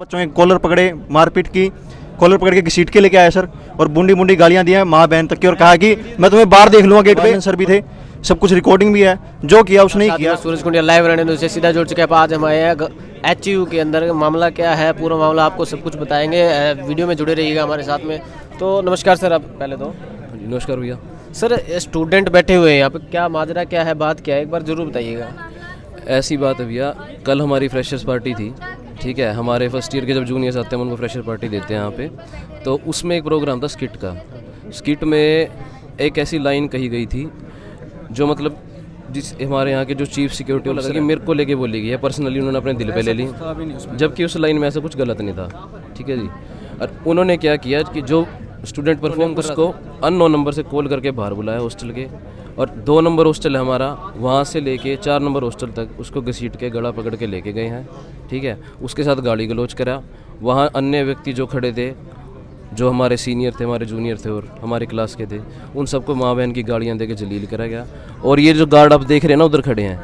बच्चों के कॉलर पकड़े, मारपीट की, कॉलर पकड़ के घसीट के लेके आया सर, और बूंदी बूंदी गालियां दी हैं माँ बहन तक की, और कहा कि मैं तुम्हें बाहर देख लूंगा गेट पे। सर भी थे, सब कुछ रिकॉर्डिंग भी है, जो किया उसने ही किया। सूरज कुंडिया लाइव रहने न्यूज़ से सीधा जुड़ चुके हैं। आज हम आए हैं HU के अंदर, मामला क्या है, पूरा मामला आपको सब कुछ बताएंगे। वीडियो में जुड़े रहिएगा हमारे साथ में। तो नमस्कार सर, आप पहले तो नमस्कार भैया। सर स्टूडेंट बैठे हुए हैं यहाँ पे, क्या माजरा क्या है, बात क्या है, एक बार जरूर बताइएगा। ऐसी बात है भैया, कल हमारी फ्रेशर्स पार्टी थी, ठीक है। हमारे फर्स्ट ईयर के जब जूनियर्स आते हैं उनको फ्रेशर पार्टी देते हैं यहाँ पे। तो उसमें एक प्रोग्राम था स्किट का। स्किट में एक ऐसी लाइन कही गई थी जो मतलब जिस हमारे यहाँ के जो चीफ सिक्योरिटी ऑफिसर है मेरे को लेके बोली गई है, पर्सनली उन्होंने अपने दिल पे ले ली, जबकि उस लाइन में ऐसा कुछ गलत नहीं था, ठीक है जी। और उन्होंने क्या किया कि जो स्टूडेंट परफॉर्म उसको अननोन नंबर से कॉल करके बाहर बुलाया हॉस्टल के, और 2 नंबर हॉस्टल है हमारा, वहाँ से लेके 4 नंबर हॉस्टल तक उसको घसीट के गला पकड़ के लेके गए हैं, ठीक है। उसके साथ गाली गलौज करा। वहाँ अन्य व्यक्ति जो खड़े थे, जो हमारे सीनियर थे, हमारे जूनियर थे और हमारे क्लास के थे, उन सबको माँ बहन की गाड़ियाँ दे के जलील करा गया। और ये जो गार्ड आप देख रहे हैं ना उधर खड़े हैं,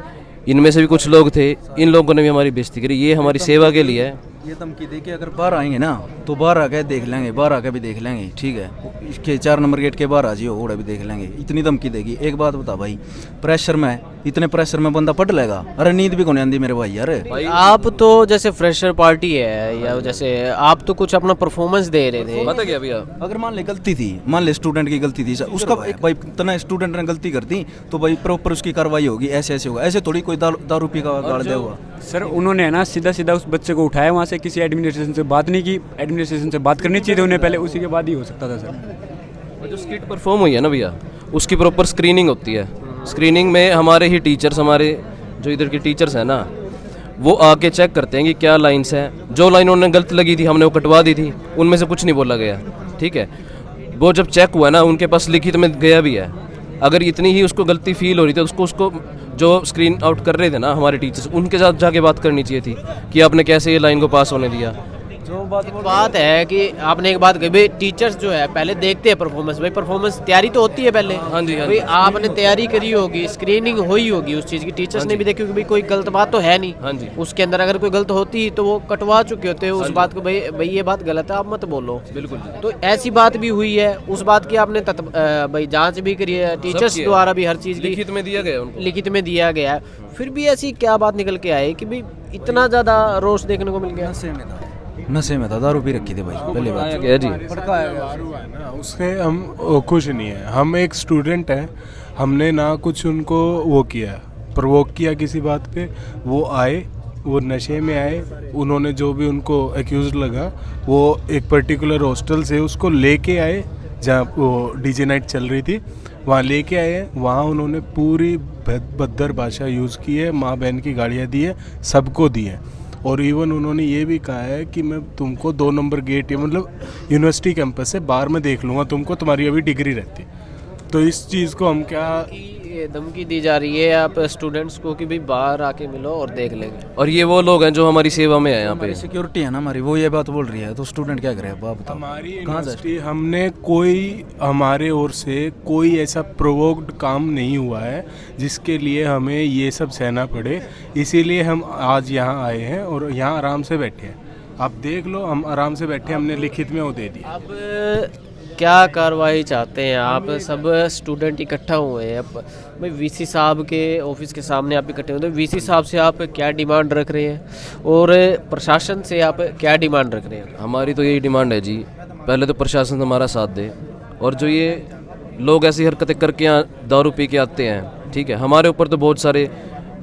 इनमें से भी कुछ लोग थे, इन लोगों ने भी हमारी बेइज्जती करी। ये हमारी सेवा के लिए है। ये धमकी दे के अगर बाहर आएंगे ना तो बाहर आके देख लेंगे, बाहर आके भी देख लेंगे, ठीक है। इसके 4 नंबर गेट के बाहर आ जियो, ओड़ा भी देख लेंगे। इतनी धमकी देगी। एक बात बता भाई, प्रेशर में, इतने प्रेशर में बंदा पढ़ लेगा? अरे नींद भी कौन आंदी मेरे भाई यार। आप तो जैसे फ्रेशर पार्टी है या जैसे आप तो कुछ अपना परफॉर्मेंस दे रहे थे, पता क्या भैया, अगर मान ले गलती थी, मान ले स्टूडेंट की गलती थी, उसका भाई इतना स्टूडेंट ने गलती कर दी तो भाई प्रॉपर उसकी कार्रवाई होगी। ऐसे ऐसे होगा, ऐसे थोड़ी कोई दारू पी का गाड़ दिया हुआ। सर उन्होंने है ना सीधा सीधा उस बच्चे को उठाया वहाँ से, किसी एडमिनिस्ट्रेशन से बात नहीं की। एडमिनिस्ट्रेशन से बात करनी चाहिए थी उन्हें पहले, उसी के बाद ही हो सकता था सर। जो स्किट परफॉर्म हुई है ना भैया, उसकी प्रॉपर स्क्रीनिंग होती है। स्क्रीनिंग में हमारे ही टीचर्स, हमारे जो इधर के टीचर्स हैं ना, वो आके चेक करते हैं कि क्या लाइन्स हैं। जो लाइन उन्हें गलत लगी थी हमने वो कटवा दी थी, उनमें से कुछ नहीं बोला गया, ठीक है। वो जब चेक हुआ ना, उनके पास लिखित में गया भी है। अगर इतनी ही उसको गलती फील हो रही थी तो उसको जो स्क्रीन आउट कर रहे थे ना हमारे टीचर्स, उनके साथ जाके बात करनी चाहिए थी कि आपने कैसे ये लाइन को पास होने दिया। जो बात है कि आपने एक बात कही भाई, टीचर्स जो है पहले देखते हैं परफॉर्मेंस। भाई परफॉर्मेंस तैयारी तो होती है पहले। हाँ जी, हाँ भाई जी। आपने तैयारी करी होगी, स्क्रीनिंग हुई होगी उस चीज़ की, टीचर्स ने भी देखी होगी भाई कोई गलत बात तो है नहीं। हाँ जी। उसके अंदर अगर कोई गलत होती तो वो कटवा चुके होते उस बात को, भाई ये बात गलत है, आप मत बोलो। बिल्कुल। तो ऐसी बात भी हुई है, उस बात की आपने भाई जांच भी करी है, टीचर्स द्वारा भी हर चीज़ लिखित में दिया गया उनको। लिखित में दिया गया है। फिर भी ऐसी क्या बात निकल के आए कि भाई इतना ज़्यादा रोष देखने को मिल गया? नशे में था, दारू पी रखी थी भाई, पहली बात। गया जी। उसके हम कुछ नहीं है, हम एक स्टूडेंट हैं, हमने ना कुछ उनको वो किया, प्रोवोक किया किसी बात पे। वो आए, वो नशे में आए, उन्होंने जो भी उनको एक्यूज लगा, वो एक पर्टिकुलर हॉस्टल से उसको लेके आए जहाँ वो डीजे नाइट चल रही थी, वहाँ लेके आए हैं। वहाँ उन्होंने पूरी भद्दर भाषा यूज़ की है, माँ बहन की गालियाँ दी है, सबको दी है। और इवन उन्होंने ये भी कहा है कि मैं तुमको 2 नंबर गेट, या मतलब यूनिवर्सिटी कैंपस से बाहर में देख लूँगा तुमको, तुम्हारी अभी डिग्री रहती। तो इस चीज़ को हम क्या, ये धमकी दी जा रही है आप स्टूडेंट्स को कि भाई बाहर आके मिलो और देख लेंगे। और ये वो लोग हैं जो हमारी सेवा में है यहाँ पे। सिक्योरिटी है ना हमारी, वो ये बात बोल रही है, तो स्टूडेंट क्या करे? बाप बताओ। हमारी यूनिवर्सिटी, हमने कोई, हमारे ओर से कोई ऐसा प्रोवोक्ड काम नहीं हुआ है जिसके लिए हमें ये सब सहना पड़े। इसीलिए हम आज यहाँ आए हैं और यहाँ आराम से बैठे हैं। आप देख लो, हम आराम से बैठे, हमने लिखित में वो दे दिया। अब क्या कार्रवाई चाहते हैं आप? सब स्टूडेंट इकट्ठा हुए हैं, अब भाई वीसी साहब के ऑफिस के सामने आप इकट्ठे हुए हैं, वीसी साहब से आप क्या डिमांड रख रहे हैं और प्रशासन से आप क्या डिमांड रख रहे हैं? हमारी तो यही डिमांड है जी, पहले तो प्रशासन हमारा साथ दे, और जो ये लोग ऐसी हरकतें करके यहाँ दारू पी के आते हैं, ठीक है, हमारे ऊपर तो बहुत सारे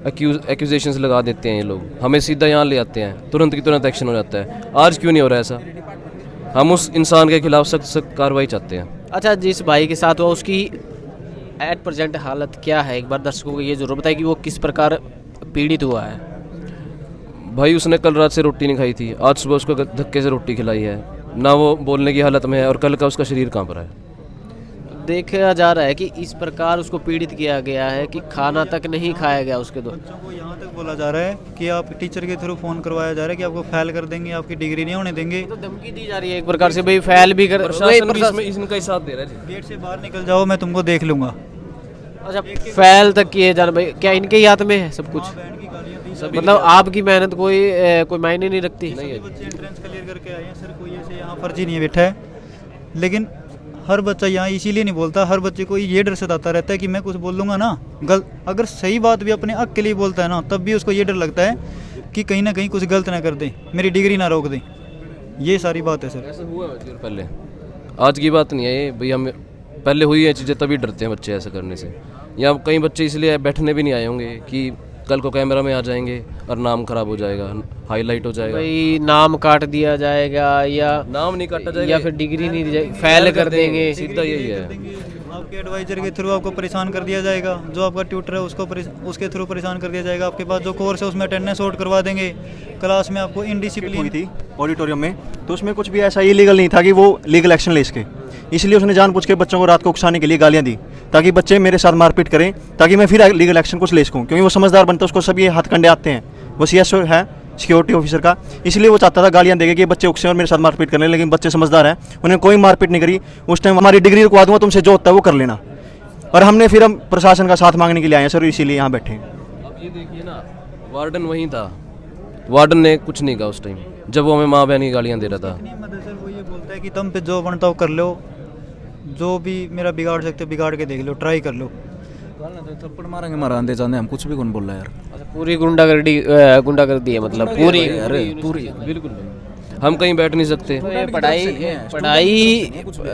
एक्यूजेशंस लगा देते हैं ये लोग, हमें सीधा यहाँ ले आते हैं, तुरंत की तुरंत एक्शन हो जाता है। आज क्यों नहीं हो रहा ऐसा? हम उस इंसान के खिलाफ सख्त सख्त कार्रवाई चाहते हैं। अच्छा, जिस भाई के साथ हुआ उसकी एट प्रेजेंट हालत क्या है? एक बार दर्शकों को ये जरूर बताएं कि वो किस प्रकार पीड़ित हुआ है। भाई उसने कल रात से रोटी नहीं खाई थी, आज सुबह उसको धक्के से रोटी खिलाई है, ना वो बोलने की हालत में है, और कल का उसका शरीर कांप रहा है। देखा जा रहा है कि इस प्रकार उसको पीड़ित किया गया है कि खाना तक नहीं खाया गया उसके दो। वो यहाँ तक बोला जा रहा है कि आप टीचर के थ्रू फ़ोन करवाया जा रहा है कि आपको फेल कर देंगे, आपकी डिग्री नहीं होने देंगे। तो धमकी दी जा रही है एक प्रकार से, भाई फेल भी कर, इनका ही साथ दे रहा है। गेट से बाहर निकल जाओ, मैं तुमको देख लूँगा। अच्छा फेल तक किए जा रहे, भाई क्या इनके ही हाथ में है सब कुछ? मतलब आपकी मेहनत कोई मायने नहीं रखती? सभी बच्चे एंट्रेंस क्लियर करके आए हैं सर, कोई ऐसे यहाँ फर्जी नहीं बैठा है। लेकिन हर बच्चा यहाँ इसीलिए नहीं बोलता, हर बच्चे को ये डर सताता रहता है कि मैं कुछ बोल लूँगा ना अगर सही बात भी अपने हक के लिए बोलता है ना, तब भी उसको ये डर लगता है कि कहीं ना कहीं कुछ गलत ना कर दे, मेरी डिग्री ना रोक दे। ये सारी बात है सर। ऐसा हुआ है पहले, आज की बात नहीं है ये भैया, हम पहले हुई है चीज़ें तभी डरते हैं बच्चे ऐसा करने से। या कई बच्चे इसलिए बैठने भी नहीं आए होंगे कि कल को कैमरा में आ जाएंगे और नाम खराब हो जाएगा, हाईलाइट हो जाएगा। भाई नाम काट दिया जाएगा या नाम नहीं काटा जाएगा या फिर डिग्री नहीं दी जाएगी, फेल कर देंगे। सीधा यही है। आपके एडवाइजर के थ्रू आपको परेशान कर दिया जाएगा, जो आपका ट्यूटर है उसके थ्रू परेशान कर दिया जाएगा। आपके पास जो कोर्स है उसमें अटेंडेंस आउट करवा देंगे, क्लास में आपको इनडिसिप्लिन हुई थी ऑडिटोरियम में, तो उसमें कुछ भी ऐसा इलीगल नहीं था कि वो लीगल एक्शन ले इसके। इसलिए उसने जानबूझ के बच्चों को रात को उकसाने के लिए गालियां दी, ताकि बच्चे मेरे साथ मारपीट करें, ताकि मैं फिर लीगल एक्शन कुछ ले सकूँ। क्योंकि वो समझदार बनता है, उसको सब ये हाथ कंडे आते हैं। वो CS है सिक्योरिटी ऑफिसर का, इसलिए वो चाहता था गालियां देके कि बच्चे उकसे और मेरे साथ मारपीट करने। लेकिन बच्चे समझदार हैं, उन्हें कोई मारपीट नहीं करी। उस टाइम हमारी डिग्री रुकवा दूंगा, तुमसे जो होता है वो कर लेना। और हमने फिर हम प्रशासन का साथ मांगने के लिए आए हैं सर, इसीलिए यहाँ बैठे हैं। अब ये देखिए ना, वार्डन वहीं था, वार्डन ने कुछ नहीं कहा उस टाइम जब वो हमें माँ बहन की गालियाँ दे रहा था। सर वो ये बोलता है कि तुम पे जो बनता हो कर लो, जो भी मेरा बिगाड़ सकते हो बिगाड़ के देख लो, ट्राई कर लो। थप्पड़ मारेंगे, मारा आंदे जाने, हम कुछ भी कौन बोल रहा है यार। पूरी गुंडागर्दी है, मतलब पूरी पूरी बिल्कुल हम कहीं बैठ नहीं सकते। पढ़ाई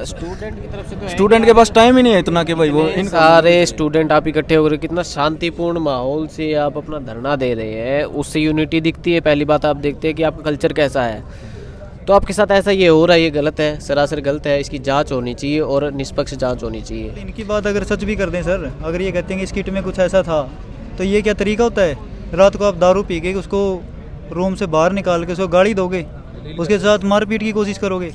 स्टूडेंट की तरफ से तो स्टूडेंट के पास टाइम ही नहीं है इतना कि भाई वो सारे स्टूडेंट आप इकट्ठे होकर कितना शांतिपूर्ण माहौल से आप अपना धरना दे रहे हैं, उससे यूनिटी दिखती है। पहली बात आप देखते हैं कि आपका कल्चर कैसा है। तो आपके साथ ऐसा ये हो रहा है, ये गलत है, सरासर गलत है। इसकी जांच होनी चाहिए और निष्पक्ष जांच होनी चाहिए। इनकी बात अगर सच भी कर दें सर, अगर ये कहते हैं कि इस किट में कुछ ऐसा था, तो ये क्या तरीका होता है? रात को आप दारू पी के उसको रूम से बाहर निकाल के उसको गाड़ी दोगे, उसके साथ मारपीट की कोशिश करोगे।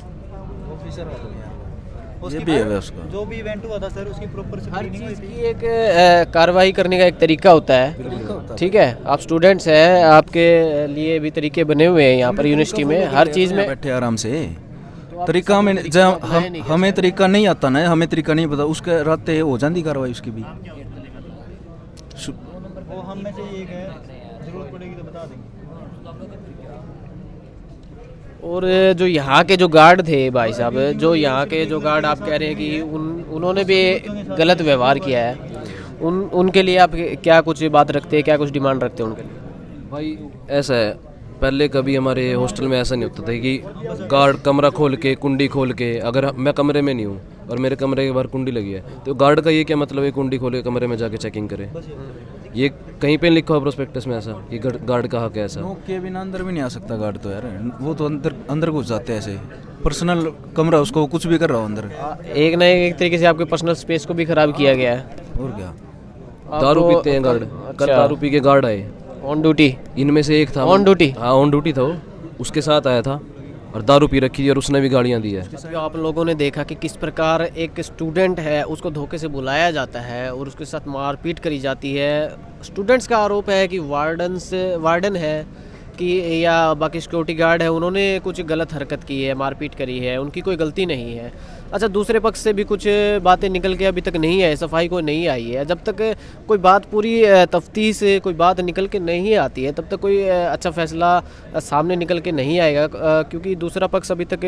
ये भी है उसका। जो भी इवेंट हुआ था सर, उसकी प्रॉपर हर चीज़ की एक कार्रवाई करने का एक तरीका होता है। ठीक है, आप स्टूडेंट्स हैं, आपके लिए भी तरीके बने हुए हैं यहाँ पर यूनिवर्सिटी में। हर चीज़ में बैठे आराम से तरीका में जब हमें तरीका नहीं आता ना, हमें तरीका नहीं पता, उसके राते हो जाती कार्रवाई उसकी भी। वो हम में से एक है, जरूरत पड़ेगी तो बता देंगे। और जो यहाँ के जो गार्ड थे भाई साहब, जो यहाँ के जो गार्ड आप कह रहे हैं कि उन्होंने भी गलत व्यवहार किया है, उनके लिए आप क्या कुछ बात रखते हैं, क्या कुछ डिमांड रखते हैं उनके लिए? भाई ऐसा है, पहले कभी हमारे हॉस्टल में ऐसा नहीं होता था कि गार्ड कमरा खोल के कुंडी खोल के, अगर मैं कमरे में नहीं हूँ और मेरे कमरे के बाहर कुंडी लगी है, तो गार्ड का ये क्या मतलब है कुंडी खोले कमरे में जाके चेकिंग करे? ये कहीं पे लिखा हो प्रोस्पेक्टस में ऐसा कि गार्ड का हक है ऐसा? नोक के बिना अंदर भी नहीं आ सकता गार्ड तो यार, वो तो अंदर घुस जाते हैं ऐसे। पर्सनल कमरा, उसको कुछ भी कर रहा हो अंदर। एक ना एक तरीके से आपके पर्सनल स्पेस को भी खराब किया गया है। और क्या, दारू पीते हैं गार्ड। कल दारू पी के गार्ड आए ऑन ड्यूटी, इनमें से एक था ऑन ड्यूटी। हाँ ऑन ड्यूटी था वो, उसके साथ आया था और दारू पी रखी थी और उसने भी गालियाँ दी है। तो आप लोगों ने देखा कि किस प्रकार एक स्टूडेंट है, उसको धोखे से बुलाया जाता है और उसके साथ मारपीट करी जाती है। स्टूडेंट्स का आरोप है कि वार्डन है कि या बाकी सिक्योरिटी गार्ड है, उन्होंने कुछ गलत हरकत की है, मारपीट करी है, उनकी कोई गलती नहीं है। अच्छा, दूसरे पक्ष से भी कुछ बातें निकल के अभी तक नहीं है, सफाई कोई नहीं आई है। जब तक कोई बात पूरी तफ्तीश से कोई बात निकल के नहीं आती है, तब तक कोई अच्छा फैसला सामने निकल के नहीं आएगा, क्योंकि दूसरा पक्ष अभी तक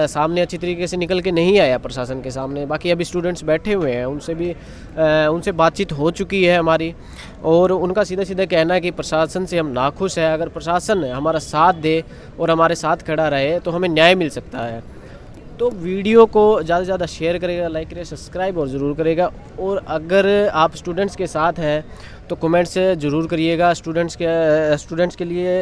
सामने अच्छी तरीके से निकल के नहीं आया प्रशासन के सामने। बाकी अभी स्टूडेंट्स बैठे हुए हैं, उनसे बातचीत हो चुकी है हमारी, और उनका सीधा सीधा कहना है कि प्रशासन से हम नाखुश हैं। अगर प्रशासन हमारा साथ दे और हमारे साथ खड़ा रहे तो हमें न्याय मिल सकता है। तो वीडियो को ज़्यादा से ज़्यादा शेयर करेगा, लाइक करेगा, सब्सक्राइब और ज़रूर करेगा। और अगर आप स्टूडेंट्स के साथ हैं तो कमेंट्स ज़रूर करिएगा। स्टूडेंट्स के लिए